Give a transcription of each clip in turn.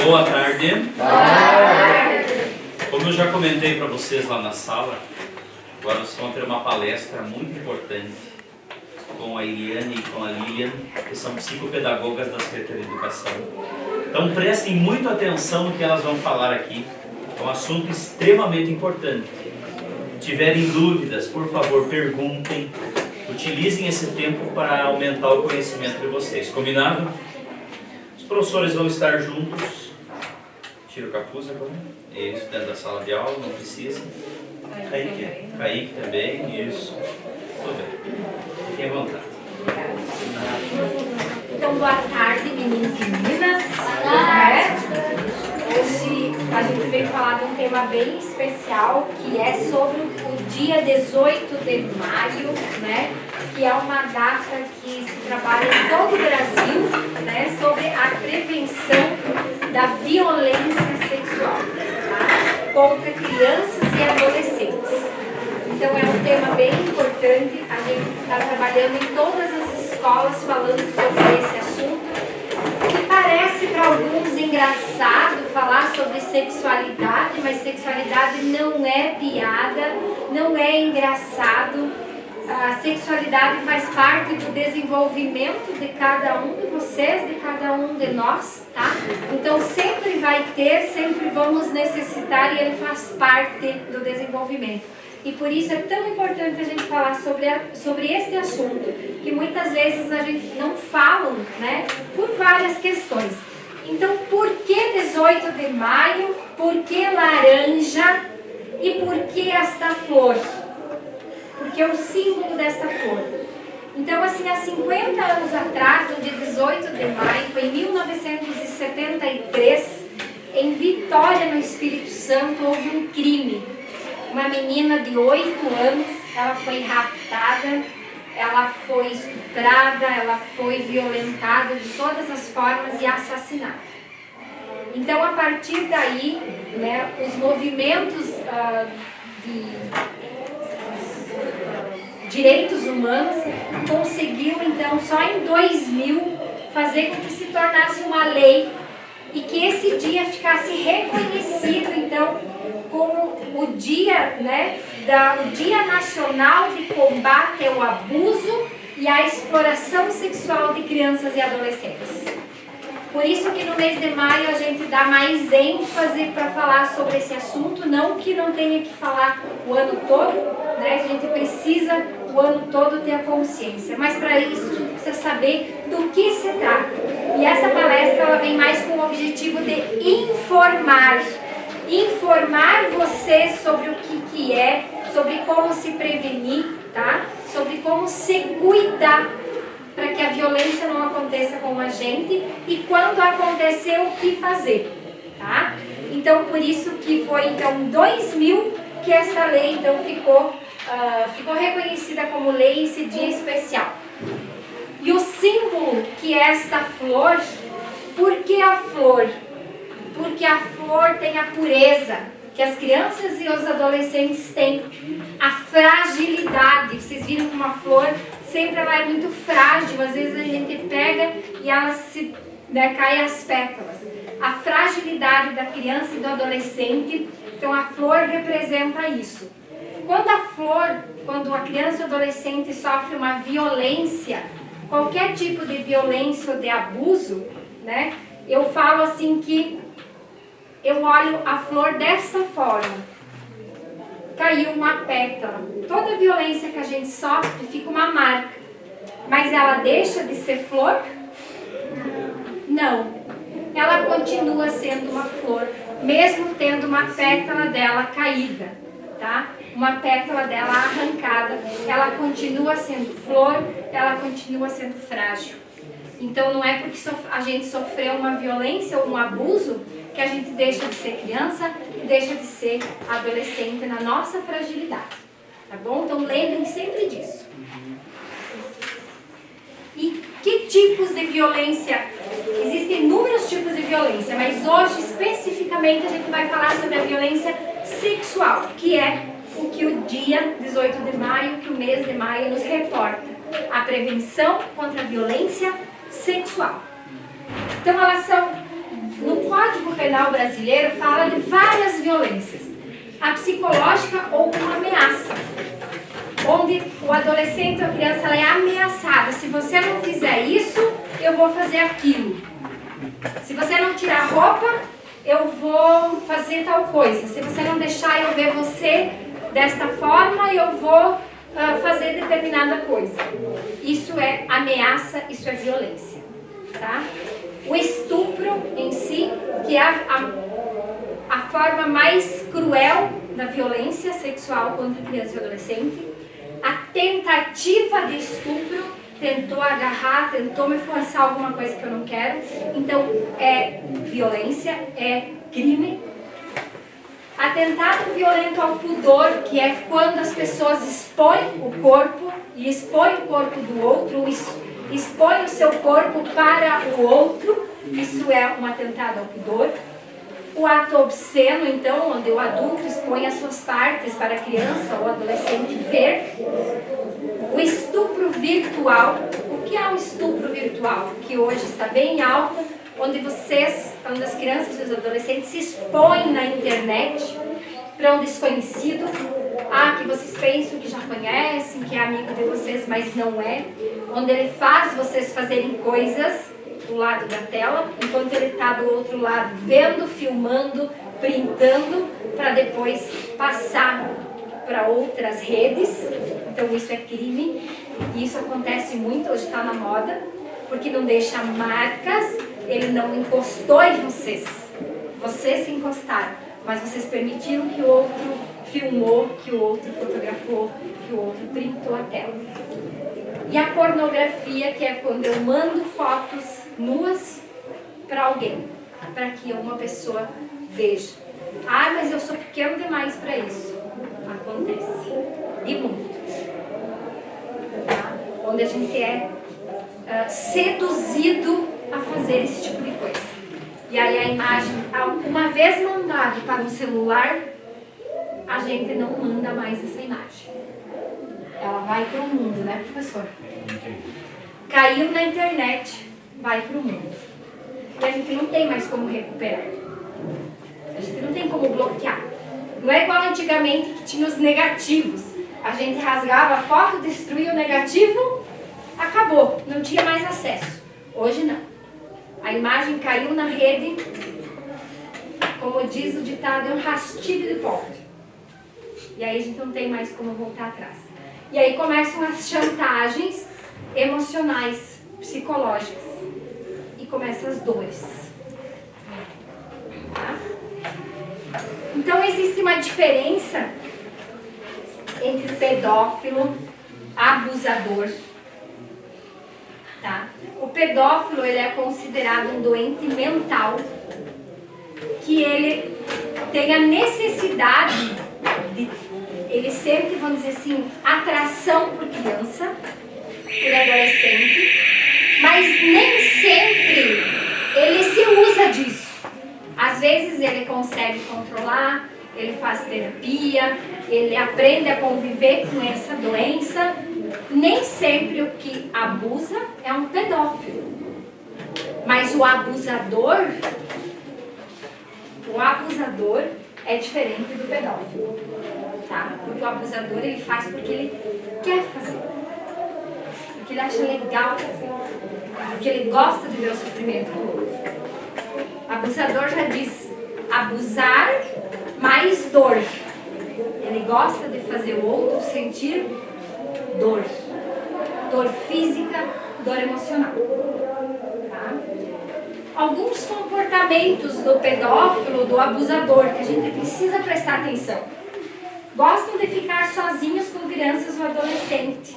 Boa tarde. Como eu já comentei para vocês lá na sala, agora nós vamos ter uma palestra muito importante com a Iliane e com a Lilian, que são psicopedagogas da Secretaria de Educação. Então prestem muita atenção no que elas vão falar aqui. É um assunto extremamente importante. Se tiverem dúvidas, por favor, perguntem. Utilizem esse tempo para aumentar o conhecimento de vocês. Combinado? Os professores vão estar juntos. Tira o capuz agora. Isso, dentro da sala de aula, não precisa. Kaique também, isso. Tudo bem. Fiquem à vontade. Então, boa tarde, meninos e meninas. Hoje a gente veio falar de um tema bem especial, que é sobre o dia 18 de maio, né? Que é uma data que se trabalha em todo o Brasil, né? Sobre a prevenção da violência sexual, tá? Contra crianças e adolescentes. Então é um tema bem importante, a gente está trabalhando em todas as escolas falando sobre esse assunto, que parece para alguns engraçado falar sobre sexualidade, mas sexualidade não é piada, não é engraçado. A sexualidade faz parte do desenvolvimento de cada um de vocês, de cada um de nós, tá? Então sempre vai ter, sempre vamos necessitar e ele faz parte do desenvolvimento. E por isso é tão importante a gente falar sobre esse assunto, que muitas vezes a gente não fala, né? Por várias questões. Então, por que 18 de maio? Por que laranja? E por que esta flor? Porque é o símbolo desta flor. Então, assim, há 50 anos atrás, no dia 18 de maio, foi em 1973, em Vitória, no Espírito Santo, houve um crime. Uma menina de 8 anos, ela foi raptada, ela foi estuprada, ela foi violentada de todas as formas e assassinada. Então, a partir daí, né, os movimentos de direitos humanos conseguiu, então, só em 2000, fazer com que se tornasse uma lei e que esse dia ficasse reconhecido, então, como o dia, né, o Dia Nacional de Combate ao Abuso e à Exploração Sexual de Crianças e Adolescentes. Por isso que no mês de maio a gente dá mais ênfase para falar sobre esse assunto, não que não tenha que falar o ano todo, né, a gente precisa o ano todo ter a consciência, mas para isso a gente precisa saber do que se trata. E essa palestra ela vem mais com o objetivo de informar você sobre o que é, sobre como se prevenir, tá? Sobre como se cuidar para que a violência não aconteça com a gente e quando acontecer o que fazer, tá? Então por isso que foi então em 2000 que essa lei então ficou reconhecida como lei esse dia especial. E o símbolo que é esta flor, por que a flor? Porque a flor tem a pureza, que as crianças e os adolescentes têm, a fragilidade. Vocês viram que uma flor sempre ela é muito frágil, às vezes a gente pega e ela cai as pétalas. A fragilidade da criança e do adolescente, então a flor representa isso. Quando a criança ou adolescente sofre uma violência, qualquer tipo de violência ou de abuso, né, eu falo assim que eu olho a flor dessa forma. Caiu uma pétala. Toda violência que a gente sofre fica uma marca. Mas ela deixa de ser flor? Não. Ela continua sendo uma flor, mesmo tendo uma pétala dela caída, tá? Uma pétala dela arrancada. Ela continua sendo flor, ela continua sendo frágil. Então não é porque a gente sofreu uma violência ou um abuso que a gente deixa de ser criança e deixa de ser adolescente na nossa fragilidade, tá bom? Então lembrem sempre disso. E que tipos de violência? Existem inúmeros tipos de violência, mas hoje especificamente a gente vai falar sobre a violência sexual, que é o que o dia 18 de maio, que o mês de maio nos reporta. A prevenção contra a violência sexual. Então elas são, no Código Penal brasileiro fala de várias violências. A psicológica ou uma ameaça, onde o adolescente ou a criança ela é ameaçada. Se você não fizer isso, eu vou fazer aquilo. Se você não tirar a roupa, eu vou fazer tal coisa. Se você não deixar eu ver você desta forma, eu vou fazer determinada coisa. Isso é ameaça, isso é violência. Tá? O estupro em si, que é a forma mais cruel da violência sexual contra criança e adolescente. A tentativa de estupro, tentou agarrar, tentou me forçar alguma coisa que eu não quero. Então, é violência, é crime. Atentado violento ao pudor, que é quando as pessoas expõem o corpo e expõem o corpo do outro, expõe o seu corpo para o outro, isso é um atentado ao pudor. O ato obsceno, então, onde o adulto expõe as suas partes para a criança ou adolescente ver. O estupro virtual. O que é o estupro virtual? Que hoje está bem alto, onde as crianças e os adolescentes se expõem na internet para um desconhecido. Que vocês pensam que já conhecem, que é amigo de vocês, mas não é. Onde ele faz vocês fazerem coisas do lado da tela, enquanto ele está do outro lado vendo, filmando, printando, para depois passar para outras redes. Então isso é crime, e isso acontece muito, hoje está na moda, porque não deixa marcas, ele não encostou em vocês, vocês se encostaram, mas vocês permitiram que o outro filmou, que o outro fotografou, que o outro printou a tela. E a pornografia, que é quando eu mando fotos nuas para alguém, para que uma pessoa veja. Mas eu sou pequeno demais para isso. Acontece. E muito. Tá? Onde a gente é seduzido a fazer esse tipo de coisa. E aí a imagem, uma vez mandada para um celular, a gente não manda mais essa imagem. Ela vai para o mundo, né, professor? Caiu na internet, vai para o mundo. E a gente não tem mais como recuperar. A gente não tem como bloquear. Não é igual antigamente que tinha os negativos. A gente rasgava a foto, destruía o negativo, acabou, não tinha mais acesso. Hoje não. A imagem caiu na rede, como diz o ditado, é um rastilho de pólvora. E aí a gente não tem mais como voltar atrás. E aí começam as chantagens emocionais, psicológicas. E começam as dores. Tá? Então existe uma diferença entre pedófilo e abusador. Tá? O pedófilo ele é considerado um doente mental, que ele tem a necessidade de... Ele sente, vamos dizer assim, atração por criança, por adolescente, mas nem sempre ele se usa disso. Às vezes ele consegue controlar, ele faz terapia, ele aprende a conviver com essa doença. Nem sempre o que abusa é um pedófilo. Mas o abusador é diferente do pedófilo. Tá? Porque o abusador ele faz porque ele quer fazer, porque ele acha legal fazer, porque ele gosta de ver o sofrimento do outro. O abusador já diz abusar mais dor. Ele gosta de fazer o outro sentir dor, dor física, dor emocional. Tá? Alguns comportamentos do pedófilo, do abusador, que a gente precisa prestar atenção. Gostam de ficar sozinhos com crianças ou adolescentes.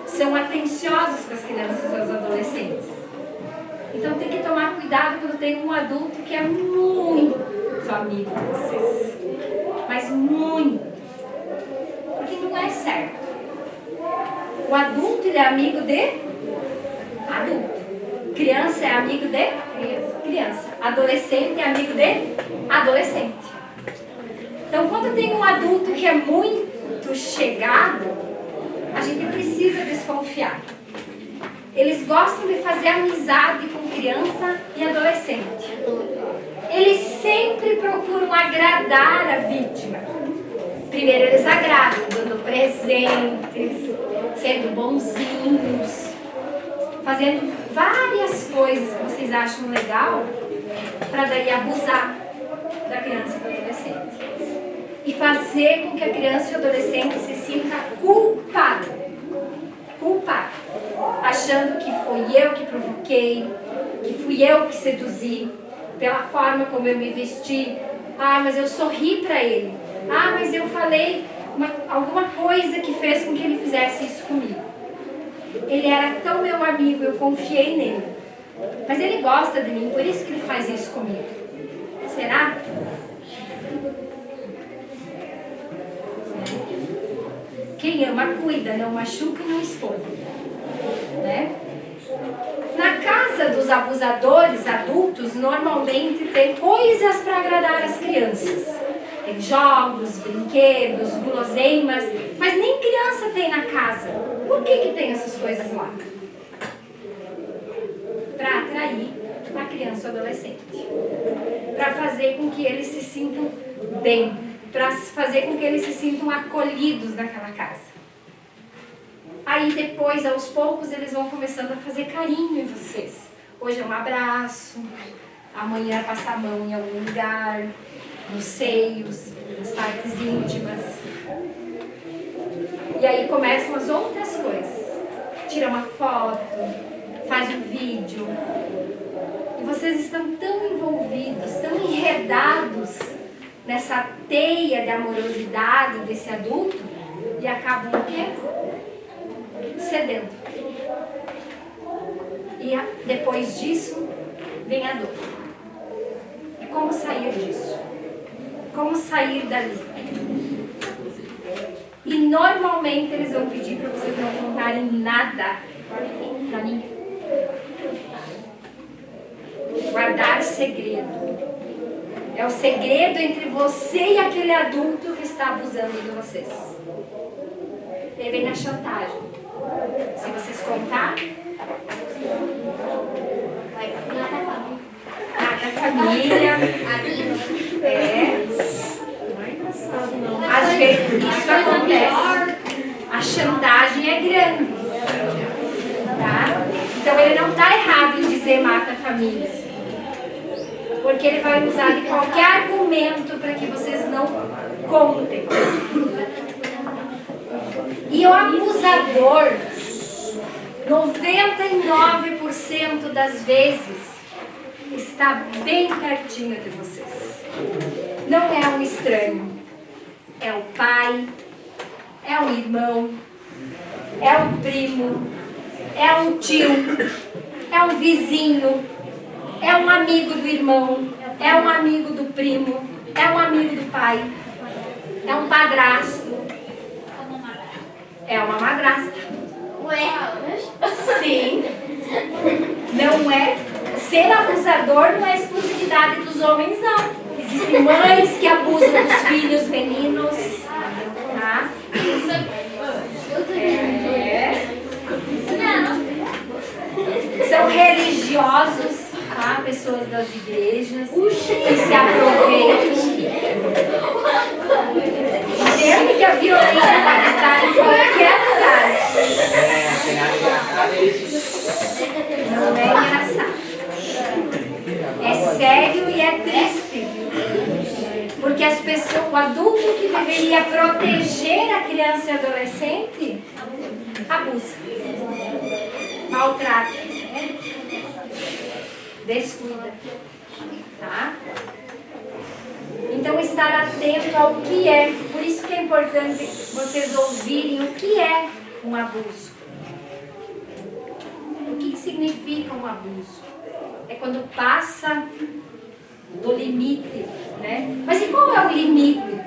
São atenciosos com as crianças e os adolescentes. Então tem que tomar cuidado quando tem um adulto que é muito amigo de vocês. Mas muito. Porque não é certo. O adulto ele é amigo de adulto. Criança é amigo de criança. Adolescente é amigo de adolescente. Então, quando tem um adulto que é muito chegado, a gente precisa desconfiar. eles gostam de fazer amizade com criança e adolescente. Eles sempre procuram agradar a vítima. Primeiro eles agradam, dando presentes, sendo bonzinhos, fazendo várias coisas que vocês acham legal, para daí abusar da criança e do adolescente. E fazer com que a criança e o adolescente se sinta culpado, achando que fui eu que provoquei, que fui eu que seduzi, pela forma como eu me vesti. Ah, mas eu sorri para ele. Ah, mas eu falei alguma coisa que fez com que ele fizesse isso comigo. Ele era tão meu amigo, eu confiei nele. Mas ele gosta de mim, por isso que ele faz isso comigo. Será? Quem ama, cuida, não machuca e não expõe. Né? Na casa dos abusadores adultos, normalmente tem coisas para agradar as crianças. Tem jogos, brinquedos, guloseimas, mas nem criança tem na casa. Por que tem essas coisas lá? Para atrair a criança ou adolescente. Para fazer com que eles se sintam bem. Para fazer com que eles se sintam acolhidos naquela casa. Aí depois, aos poucos, eles vão começando a fazer carinho em vocês. Hoje é um abraço, amanhã é passar a mão em algum lugar, nos seios, nas partes íntimas. E aí começam as outras coisas. Tira uma foto, faz um vídeo. E vocês estão tão envolvidos, tão enredados nessa teia de amorosidade desse adulto e acabam o quê? Cedendo. E depois disso, vem a dor. E como sair disso? Como sair dali? E normalmente eles vão pedir para vocês não contarem nada para ninguém. Guardar segredo. É o segredo entre você e aquele adulto que está abusando de vocês. E aí vem a chantagem. Se vocês contarem, mata a família. É. Às vezes isso acontece. A chantagem é grande. Tá? Então ele não está errado em dizer mata a família. Porque ele vai usar de qualquer argumento para que vocês não contem. E o abusador, 99% das vezes, está bem pertinho de vocês. Não é um estranho. É o pai, é um irmão, é um primo, é um tio, é um vizinho, é um amigo do irmão, é um amigo do primo, é um amigo do pai, é um padrasto, é uma madrasta. Sim. Não é. Ser abusador não é exclusividade dos homens, não. Existem mães que abusam dos filhos meninos. Tá? São religiosos, tá? Pessoas das igrejas que se aproveitam. Entende que a violência pode estar em qualquer lugar. Não é engraçado. É sério e é triste. Porque as pessoas, o adulto que deveria proteger a criança e adolescente, abusa, maltrata, descuida. Tá? Então estar atento ao que é. Por isso que é importante vocês ouvirem o que é um abuso. O que significa um abuso? É quando passa do limite, né? Mas e qual é o limite?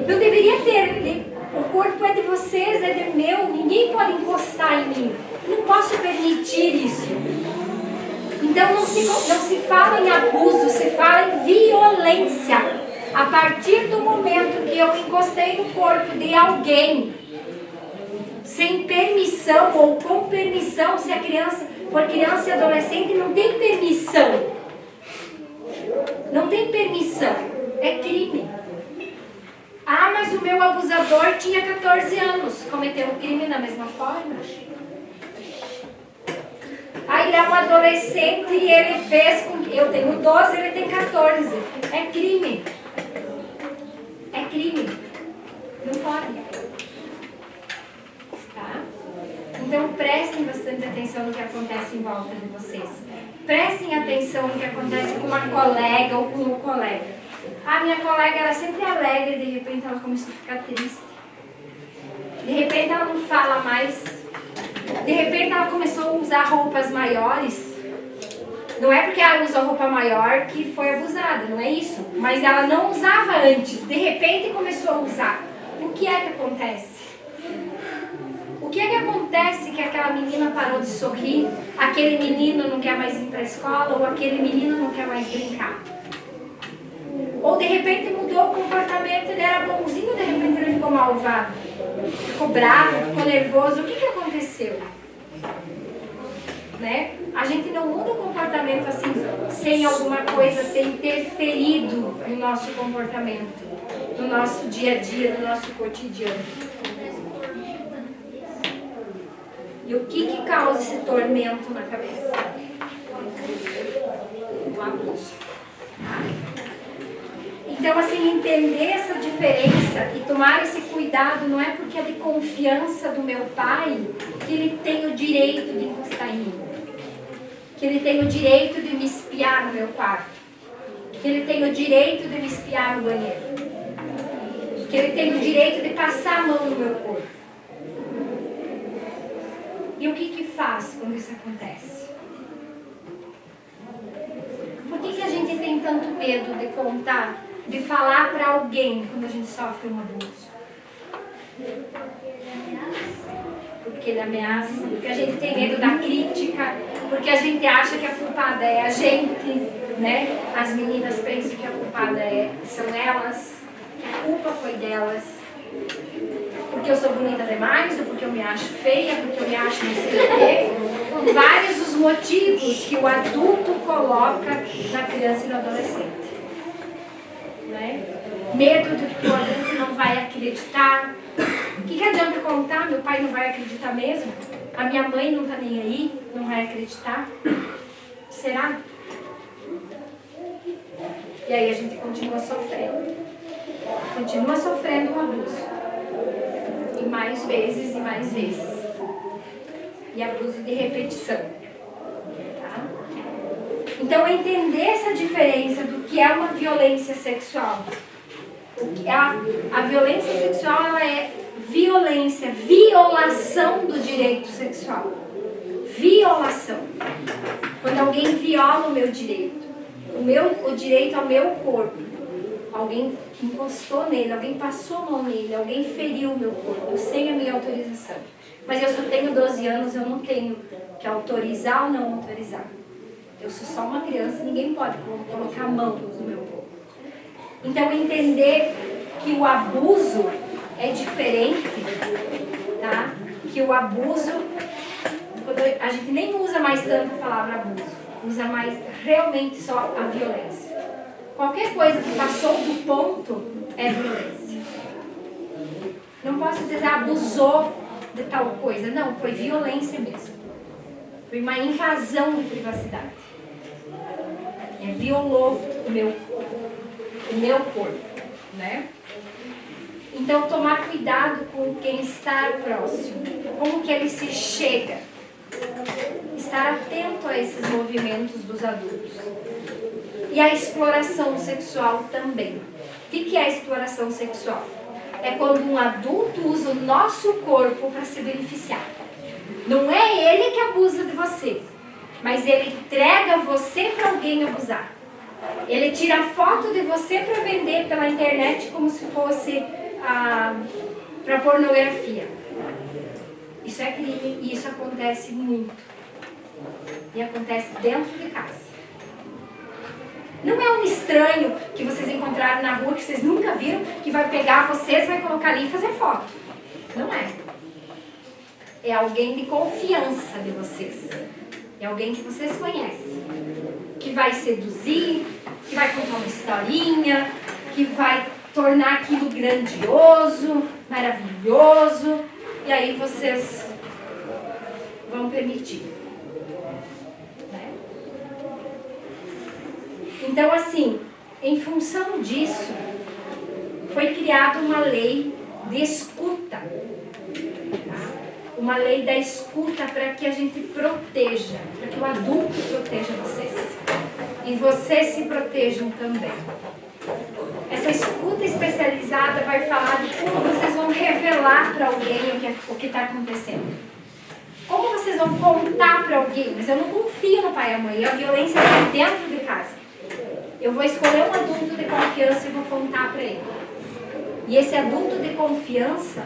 Não deveria ter. O corpo é de vocês, é de meu. Ninguém pode encostar em mim. Não posso permitir isso. Então não se fala em abuso, se fala em violência. A partir do momento que eu encostei no corpo de alguém, sem permissão ou com permissão, se a criança for criança e adolescente, não tem permissão. Não tem permissão. É crime. Ah, mas o meu abusador tinha 14 anos. Cometeu um crime da mesma forma? Ah, ele é um adolescente e ele fez com que... Eu tenho 12, ele tem 14. É crime. É crime. Não pode. Tá? Então prestem bastante atenção no que acontece em volta de vocês. Prestem atenção no que acontece com uma colega ou com um colega. A minha colega era sempre alegre, de repente ela começou a ficar triste. De repente ela não fala mais. De repente ela começou a usar roupas maiores. Não é porque ela usa roupa maior que foi abusada, não é isso. Mas ela não usava antes, de repente começou a usar. O que é que acontece? O que é que acontece que aquela menina parou de sorrir, aquele menino não quer mais ir para a escola, ou aquele menino não quer mais brincar? Ou de repente mudou o comportamento, ele era bonzinho, de repente ele ficou malvado. Ficou bravo, ficou nervoso. O que aconteceu? Né? A gente não muda o comportamento assim, sem alguma coisa ter interferido no nosso comportamento, no nosso dia a dia, no nosso cotidiano. E o que causa esse tormento na cabeça? O abuso. Então, assim, entender essa diferença e tomar esse cuidado não é porque é de confiança do meu pai que ele tem o direito de encostar em mim. Que ele tem o direito de me espiar no meu quarto. Que ele tem o direito de me espiar no banheiro. Que ele tem o direito de passar a mão no meu corpo. E o que faz quando isso acontece? Por que a gente tem tanto medo de contar, de falar para alguém quando a gente sofre um abuso? Porque ele ameaça, porque a gente tem medo da crítica, porque a gente acha que a culpada é a gente, né? As meninas pensam que a culpada são elas, que a culpa foi delas. Porque eu sou bonita demais, ou porque eu me acho feia, porque eu me acho não sei o quê. São vários os motivos que o adulto coloca na criança e no adolescente. Né? Medo de que o adulto não vai acreditar. O que adianta contar? Meu pai não vai acreditar mesmo? A minha mãe não está nem aí, não vai acreditar? Será? E aí a gente continua sofrendo. Continua sofrendo um abuso. E mais vezes e mais vezes. E abuso de repetição. Tá? Então, entender essa diferença do que é uma violência sexual. A violência sexual ela é violência, violação do direito sexual. Violação. Quando alguém viola o meu direito. O direito ao meu corpo. Alguém encostou nele, alguém passou a mão nele, alguém feriu o meu corpo sem a minha autorização. Mas eu só tenho 12 anos, eu não tenho que autorizar ou não autorizar. Eu sou só uma criança, ninguém pode colocar a mão no meu corpo. Então entender que o abuso é diferente, tá? Que o abuso, a gente nem usa mais tanto a palavra abuso, usa mais realmente só a violência. Qualquer coisa que passou do ponto é violência. Não posso dizer abusou de tal coisa. Não, foi violência mesmo. Foi uma invasão de privacidade. Violou o meu corpo. Né? Então, tomar cuidado com quem está próximo. Como que ele se chega. Estar atento a esses movimentos dos adultos. E a exploração sexual também. O que é a exploração sexual? É quando um adulto usa o nosso corpo para se beneficiar. Não é ele que abusa de você, mas ele entrega você para alguém abusar. Ele tira foto de você para vender pela internet como se fosse para pornografia. Isso é crime e isso acontece muito. E acontece dentro de casa. Não é um estranho que vocês encontraram na rua, que vocês nunca viram, que vai pegar vocês, vai colocar ali e fazer foto. Não é. é alguém de confiança de vocês. É alguém que vocês conhecem. Que vai seduzir, que vai contar uma historinha, que vai tornar aquilo grandioso, maravilhoso. E aí vocês vão permitir. Né? Então, assim, em função disso, foi criada uma lei de escuta. Tá? Uma lei da escuta para que a gente proteja, para que o adulto proteja vocês. E vocês se protejam também. Essa escuta especializada vai falar de como vocês vão revelar para alguém o que está acontecendo. Como vocês vão contar para alguém? Mas eu não confio no pai e a mãe, a violência está dentro de casa. Eu vou escolher um adulto de confiança e vou contar para ele. E esse adulto de confiança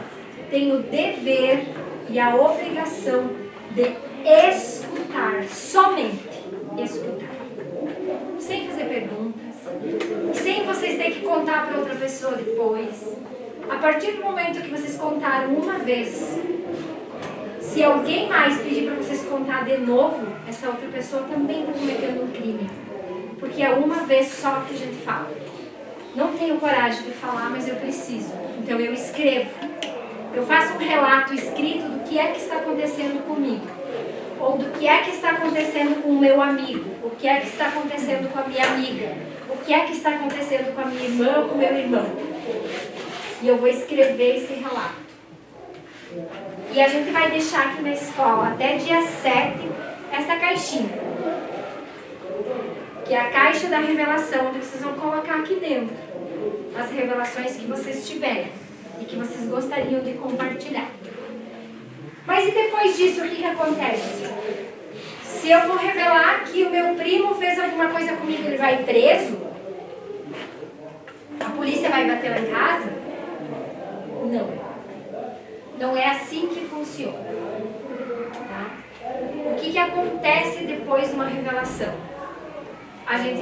tem o dever e a obrigação de escutar, somente escutar. Sem fazer perguntas, sem vocês terem que contar para outra pessoa depois. A partir do momento que vocês contaram uma vez, se alguém mais pedir para vocês contar de novo, essa outra pessoa também está cometendo um crime. Porque é uma vez só que a gente fala. Não tenho coragem de falar, mas eu preciso. Então eu escrevo. Eu faço um relato escrito do que é que está acontecendo comigo. Ou do que é que está acontecendo com o meu amigo. O que é que está acontecendo com a minha amiga. O que é que está acontecendo com a minha irmã ou com o meu irmão. E eu vou escrever esse relato. E a gente vai deixar aqui na escola, até dia 7, essa caixinha. Que é a caixa da revelação, onde vocês vão colocar aqui dentro as revelações que vocês tiverem e que vocês gostariam de compartilhar. Mas e depois disso, o que acontece? Se eu vou revelar que o meu primo fez alguma coisa comigo, ele vai preso? A polícia vai bater lá em casa? Não. Não é assim que funciona. Tá? O que acontece depois de uma revelação? A gente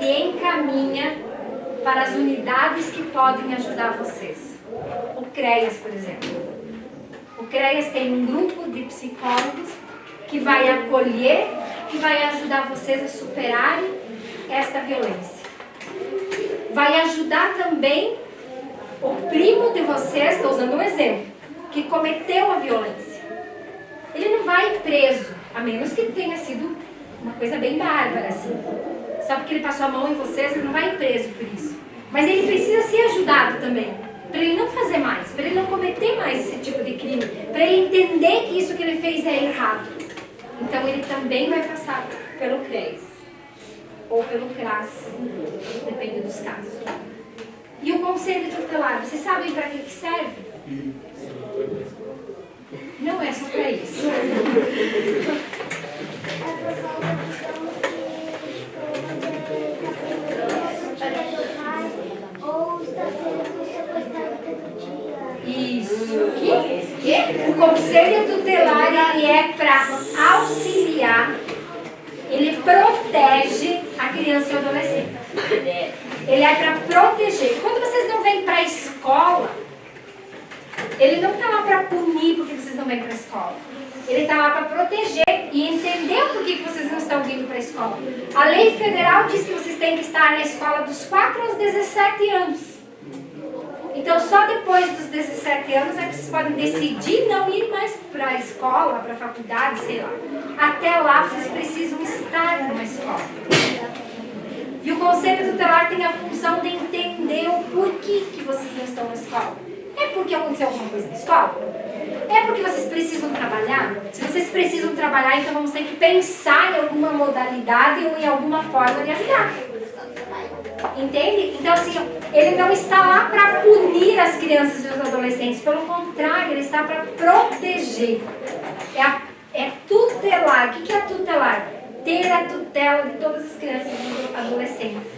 encaminha para as unidades que podem ajudar vocês. O CREAS, por exemplo. O CREAS tem um grupo de psicólogos que vai acolher e vai ajudar vocês a superarem esta violência. Vai ajudar também o primo de vocês, estou usando um exemplo, que cometeu a violência. Ele não vai preso, a menos que tenha sido uma coisa bem bárbara, assim. Só porque ele passou a mão em vocês, ele não vai preso por isso. Mas ele precisa ser ajudado também, para ele não fazer mais, para ele não cometer mais esse tipo de crime, para ele entender que isso que ele fez é errado. Então ele também vai passar pelo CREAS, ou pelo CRAS, depende dos casos. E o conselho tutelar, vocês sabem para que serve? Não é só para isso. Isso. O conselho tutelar ele é para auxiliar, ele protege a criança e o adolescente. Ele é para proteger. Quando vocês não vêm para a escola, ele não está lá para punir porque vocês não vêm para a escola. Ele está lá para proteger e entender por que vocês não estão vindo para a escola. A lei federal diz que vocês têm que estar na escola dos 4 aos 17 anos. Então, só depois dos 17 anos é que vocês podem decidir não ir mais para a escola, para a faculdade, sei lá. Até lá, vocês precisam estar numa escola. E o conselho tutelar tem a função de entender o porquê que vocês não estão na escola. É porque aconteceu alguma coisa na escola? É porque vocês precisam trabalhar? Se vocês precisam trabalhar, então vamos ter que pensar em alguma modalidade ou em alguma forma de ajudar. Entende? Então, assim, ele não está lá para punir as crianças e os adolescentes. Pelo contrário, ele está para proteger. É tutelar. O que é tutelar? Ter a tutela de todas as crianças e adolescentes.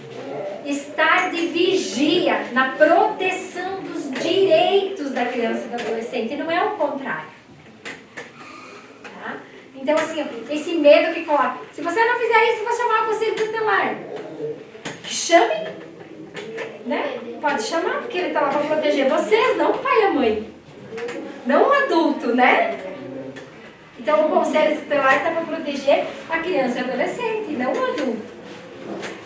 Estar de vigia na proteção dos direitos da criança e do adolescente. E não é o contrário. Tá? Então, assim, esse medo que coloca. Se você não fizer isso, eu vou chamar o conselho tutelar. Chame, né? Pode chamar, porque ele está lá para proteger vocês, não o pai e a mãe. Não o adulto, né? Então o conselho tutelar está para proteger a criança e o adolescente, não o adulto.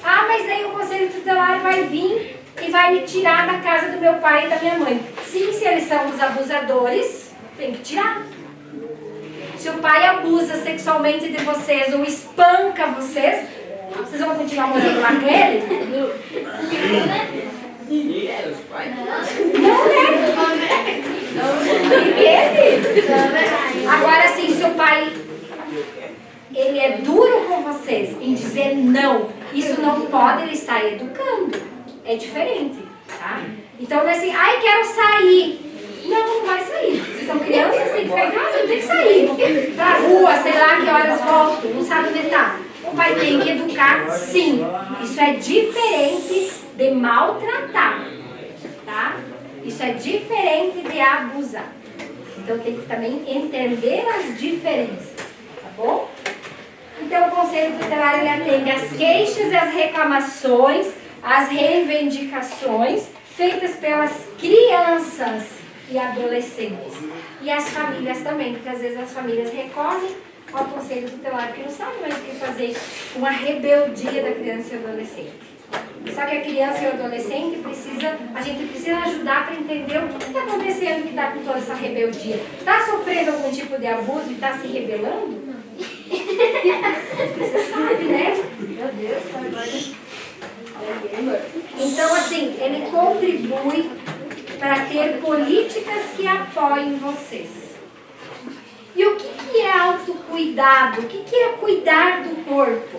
Ah, mas aí o conselho tutelar vai vir e vai me tirar da casa do meu pai e da minha mãe. Sim, se eles são os abusadores, tem que tirar. Se o pai abusa sexualmente de vocês ou espanca vocês, vocês vão continuar morando lá com ele? Não, né? Entende? Agora sim, se o pai ele é duro com vocês em dizer não, isso não pode ele estar educando. É diferente, tá? Então não é assim, ai, quero sair. Não vai sair. Vocês são crianças, tem que ficar em casa, não tem que sair. Pra rua, sei lá que horas voltam, não sabe onde tá. O pai tem que educar, sim. Isso é diferente de maltratar, tá? Isso é diferente de abusar. Então tem que também entender as diferenças, tá bom? Então o conselho tutelar ele atende às queixas e às reclamações, às reivindicações feitas pelas crianças e adolescentes. E as famílias também, porque às vezes as famílias recorrem ao conselho tutelar que não sabe mais o que fazer com a rebeldia da criança e do adolescente. Só que a criança e o adolescente a gente precisa ajudar para entender o que está acontecendo, que está com toda essa rebeldia. Está sofrendo algum tipo de abuso e está se rebelando? Você sabe, né? Meu Deus, tá agora. Então, assim, ele contribui para ter políticas que apoiem vocês. E o que é autocuidado? O que é cuidar do corpo?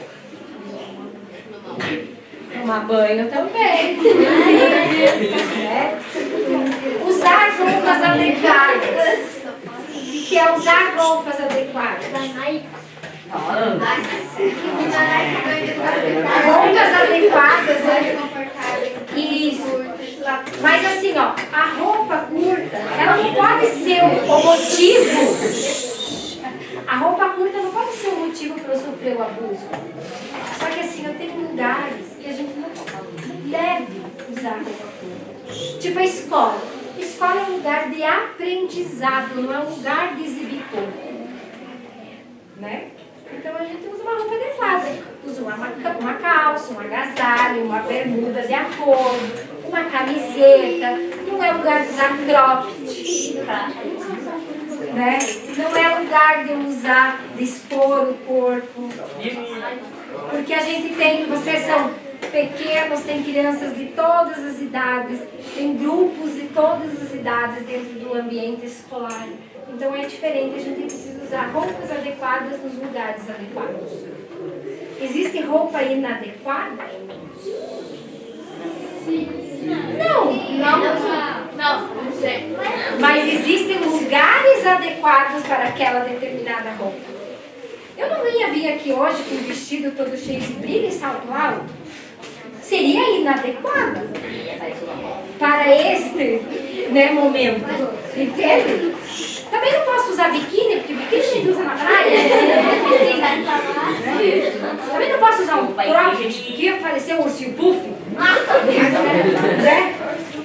Tomar banho também. Usar roupas adequadas. O que é usar roupas adequadas? Roupas adequadas, isso. Mas assim, ó, a roupa curta, ela não pode ser o motivo. A roupa curta não pode ser o motivo para eu sofrer o abuso. Só que assim, eu tenho lugares que a gente não deve usar roupa curta. Tipo a escola. Escola é um lugar de aprendizado, não é um lugar de exibir corpo. Né? Então a gente usa uma roupa adequada. Usa uma calça, um agasalho, uma bermuda de acordo, uma camiseta. Não é lugar de usar cropped. Né? Não é lugar de usar, de expor o corpo. Porque a gente tem, vocês são pequenos, tem crianças de todas as idades, tem grupos de todas as idades dentro do ambiente escolar. Então é diferente, a gente precisa usar roupas adequadas nos lugares adequados. Existe roupa inadequada? Não sei. Mas existem lugares adequados para aquela determinada roupa. Eu não ia vir aqui hoje com um vestido todo cheio de brilho e salto alto. Seria inadequado para este momento. Entende? Também não posso usar biquíni, porque biquíni a gente usa na praia. Também não posso usar um cropped, porque ia aparecer um ursinho puff. Né?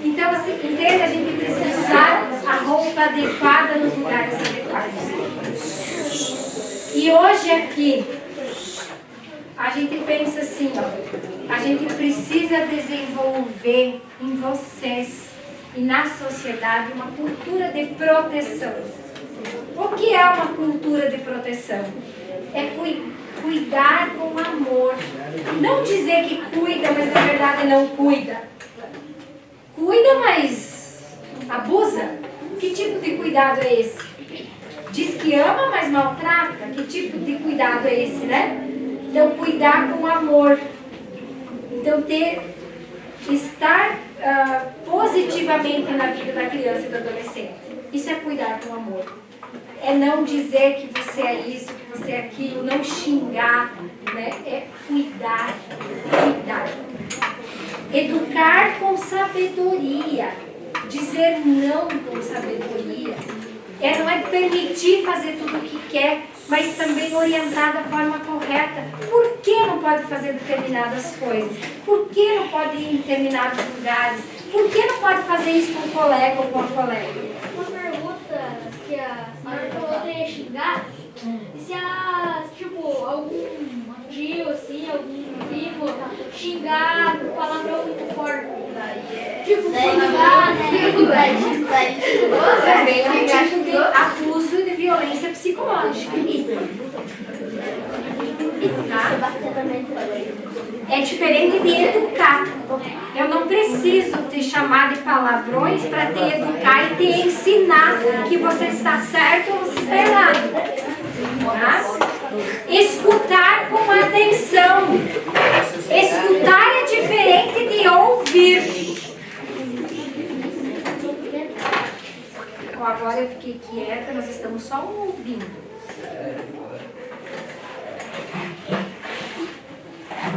Então, assim, entende? A gente precisa usar a roupa adequada nos lugares adequados. E hoje aqui, a gente pensa assim, ó, a gente precisa desenvolver em vocês e na sociedade uma cultura de proteção. O que é uma cultura de proteção? É cuidar com amor. Não dizer que cuida, mas na verdade não cuida. Cuida, mas abusa? Que tipo de cuidado é esse? Diz que ama, mas maltrata? Que tipo de cuidado é esse, né? Então, cuidar com amor. Então, estar positivamente na vida da criança e do adolescente. Isso é cuidar com amor. É não dizer que você é isso, que você é aquilo, não xingar, né? É cuidar. Educar com sabedoria. Dizer não com sabedoria. Não é permitir fazer tudo o que quer, mas também orientar da forma correta. Por que não pode fazer determinadas coisas? Por que não pode ir em determinados lugares? Por que não pode fazer isso com um colega ou com uma colega? Uma pergunta que a senhora falou de xingar. tipo, algum tio, assim, algum primo xingar palavrão muito forte. Tipo, Também é um tipo de abuso de violência psicológica. Tá? É diferente de educar. Eu não preciso te chamar de palavrões para te educar e te ensinar que você está certo ou você está errado. Tá? Escutar com atenção. Escutar é diferente de ouvir. Agora eu fiquei quieta, nós estamos só ouvindo.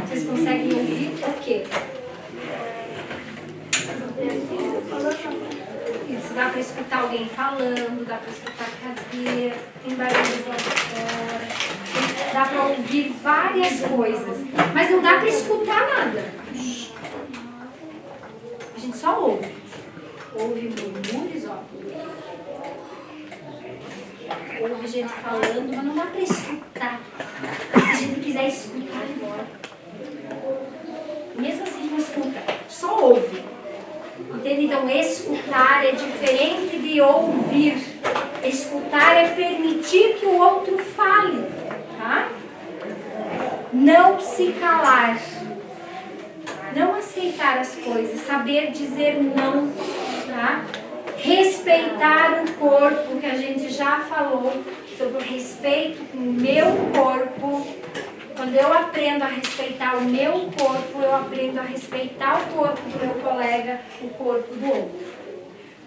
Vocês conseguem ouvir o quê? Isso dá para escutar alguém falando, dá para escutar cadeira, tem barulho lá fora, dá para ouvir várias coisas, mas não dá para escutar nada. A gente só ouve. Ouve murmúrios, ó. Ouve gente falando, mas não dá para escutar. Se a gente quiser escutar, embora. Mesmo assim não escuta, só ouve. Entende? Então, escutar é diferente de ouvir. Escutar é permitir que o outro fale, tá? Não se calar. Não aceitar as coisas, saber dizer não, tá? Respeitar o corpo, que a gente já falou sobre o respeito com o meu corpo. Quando eu aprendo a respeitar o meu corpo, eu aprendo a respeitar o corpo do meu colega, o corpo do outro.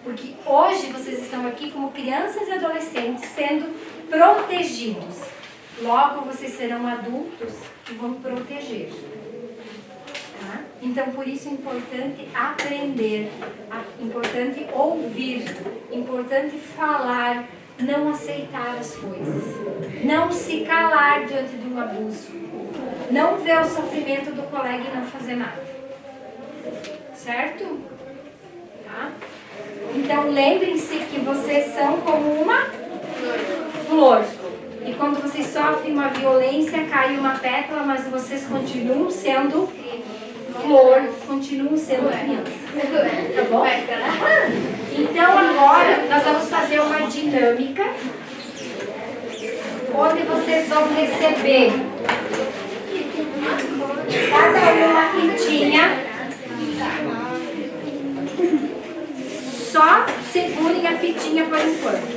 Porque hoje vocês estão aqui como crianças e adolescentes sendo protegidos. Logo vocês serão adultos que vão proteger. Tá? Então por isso é importante aprender, importante ouvir, importante falar, não aceitar as coisas, não se calar diante de um abuso, não ver o sofrimento do colega e não fazer nada, certo? Tá? Então lembrem-se que vocês são como uma flor, e quando vocês sofrem uma violência, cai uma pétala, mas vocês continuam sendo flor, continuam sendo criança, tá bom? Então agora nós vamos fazer uma dinâmica onde vocês vão receber cada uma fitinha. Só segurem a fitinha por enquanto.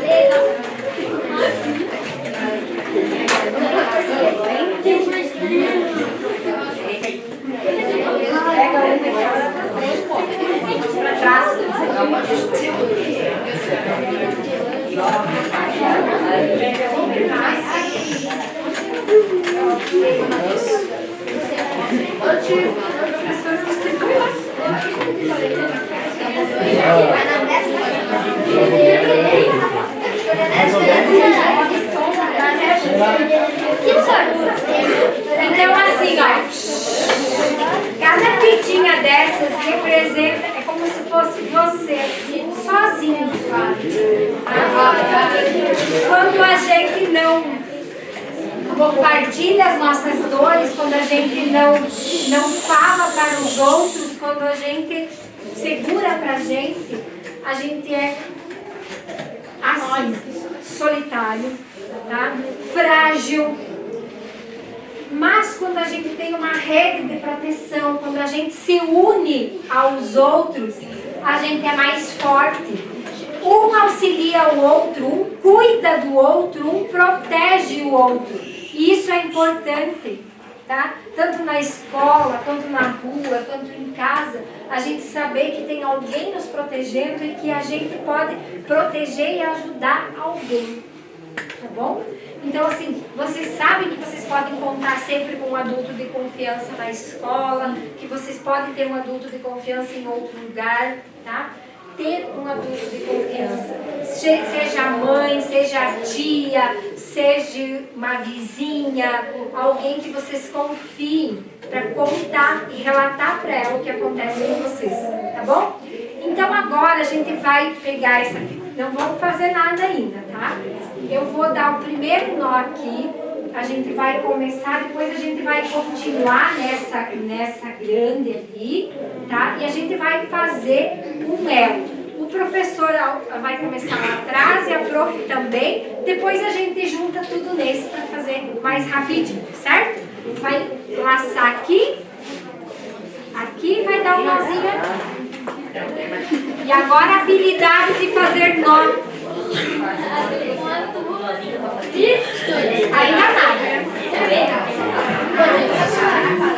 Pega um para trás. Então assim, ó, cada fitinha dessas representa, é como se fosse você, sozinho. Quando a gente não compartilha as nossas dores, quando a gente não fala para os outros, quando a gente segura pra gente, a gente é assim, solitário, tá? Frágil. Mas quando a gente tem uma rede de proteção, quando a gente se une aos outros, a gente é mais forte. Um auxilia o outro, um cuida do outro, um protege o outro. E isso é importante, tá? Tanto na escola, quanto na rua, quanto em casa, a gente saber que tem alguém nos protegendo e que a gente pode proteger e ajudar alguém, tá bom? Então, assim, vocês sabem que vocês podem contar sempre com um adulto de confiança na escola, que vocês podem ter um adulto de confiança em outro lugar, tá? Ter um adulto de confiança, seja a mãe, seja a tia, seja uma vizinha, alguém que vocês confiem para contar e relatar para ela o que acontece com vocês, tá bom? Então agora a gente vai pegar essa fita. Não vamos fazer nada ainda, tá? Eu vou dar o primeiro nó aqui. A gente vai começar, depois a gente vai continuar nessa grande ali, tá? E a gente vai fazer um elo. O professor vai começar lá atrás e a prof também. Depois a gente junta tudo nesse para fazer mais rapidinho, certo? Vai laçar aqui. Aqui vai dar um nozinho aqui. E agora a habilidade de fazer nó. Ainda nada.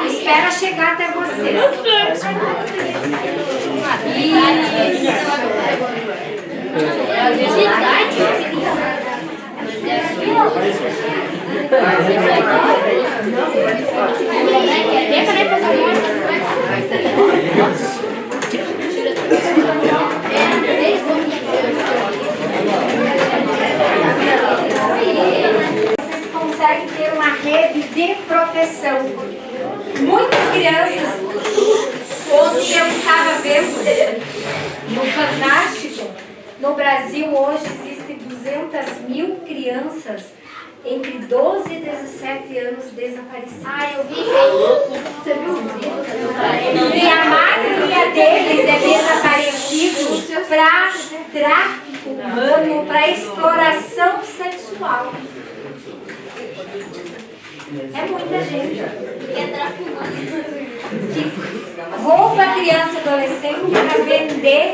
Espera chegar até você. Vocês conseguem ter uma rede de proteção. Muitas crianças, ontem eu estava vendo no Fantástico, no Brasil hoje existem 200.000 crianças entre 12 e 17 anos desaparecidas. Ah, eu vi. Você viu? E a maioria deles é desaparecido para tráfico humano, para exploração sexual. É muita gente. É tráfico humano. Que rouba a criança e adolescente para vender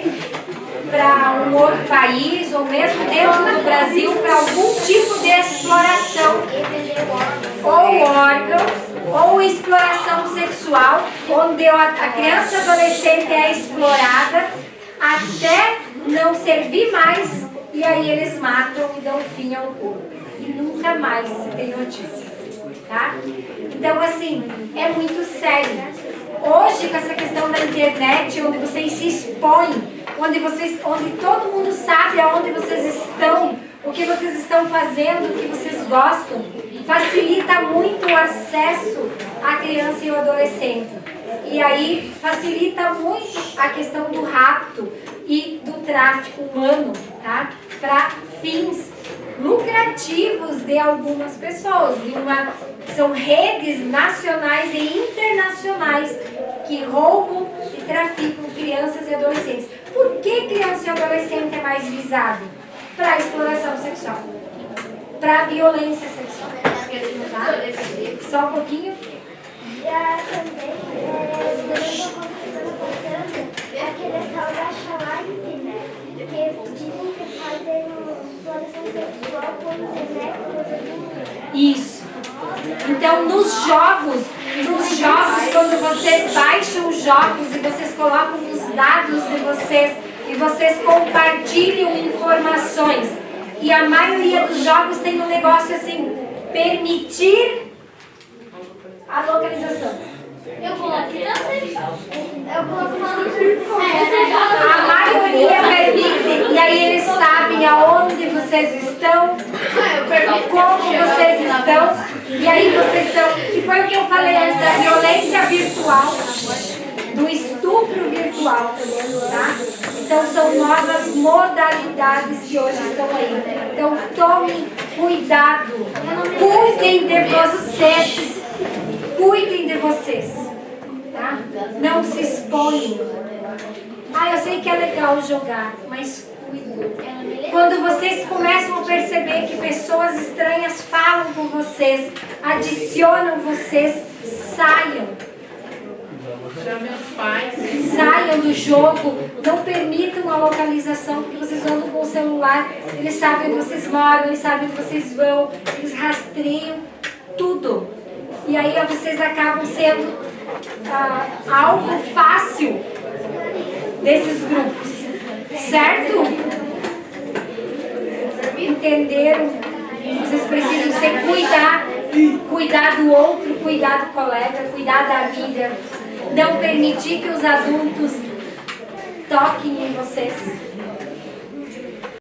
para um outro país ou mesmo dentro do Brasil para algum tipo de exploração, ou órgãos, ou exploração sexual, onde a criança e adolescente é explorada até não servir mais e aí eles matam e dão fim ao corpo. E nunca mais se tem notícia, tá? Então assim, é muito sério. Hoje, com essa questão da internet, onde vocês se expõem, onde todo mundo sabe aonde vocês estão, o que vocês estão fazendo, o que vocês gostam, facilita muito o acesso à criança e ao adolescente. E aí facilita muito a questão do rapto e do tráfico humano, tá? Para fins lucrativos de algumas pessoas. São redes nacionais e internacionais que roubam e traficam crianças e adolescentes. Por que criança e adolescente é mais visado? Para exploração sexual, para violência sexual. Tá? Só um pouquinho. Também, aquele tal da Xalite, né? Que dizem que fazem exploração sexual por internet. Isso. Então, nos jogos, quando vocês baixam os jogos e vocês colocam os dados de vocês e vocês compartilham informações, e a maioria dos jogos tem um negócio assim, permitir a localização. Eu coloco A maioria permite, e aí eles sabem aonde vocês estão, como vocês estão, e aí vocês são, que foi o que eu falei antes, da violência virtual, do estupro virtual, tá? Então são novas modalidades que hoje estão aí. Então tomem cuidado, cuidem de vocês, cuidem de vocês, tá? Não se exponham. Ah, eu sei que é legal jogar, mas cuidem. Quando vocês começam a perceber que pessoas estranhas falam com vocês, adicionam vocês, saiam. Chamem os pais. Saiam do jogo, não permitam a localização, porque vocês andam com o celular, eles sabem onde vocês moram, eles sabem onde vocês vão, eles rastreiam tudo. E aí vocês acabam sendo algo fácil desses grupos, certo? Entenderam? Vocês precisam se cuidar do outro, cuidar do colega, cuidar da vida. Não permitir que os adultos toquem em vocês.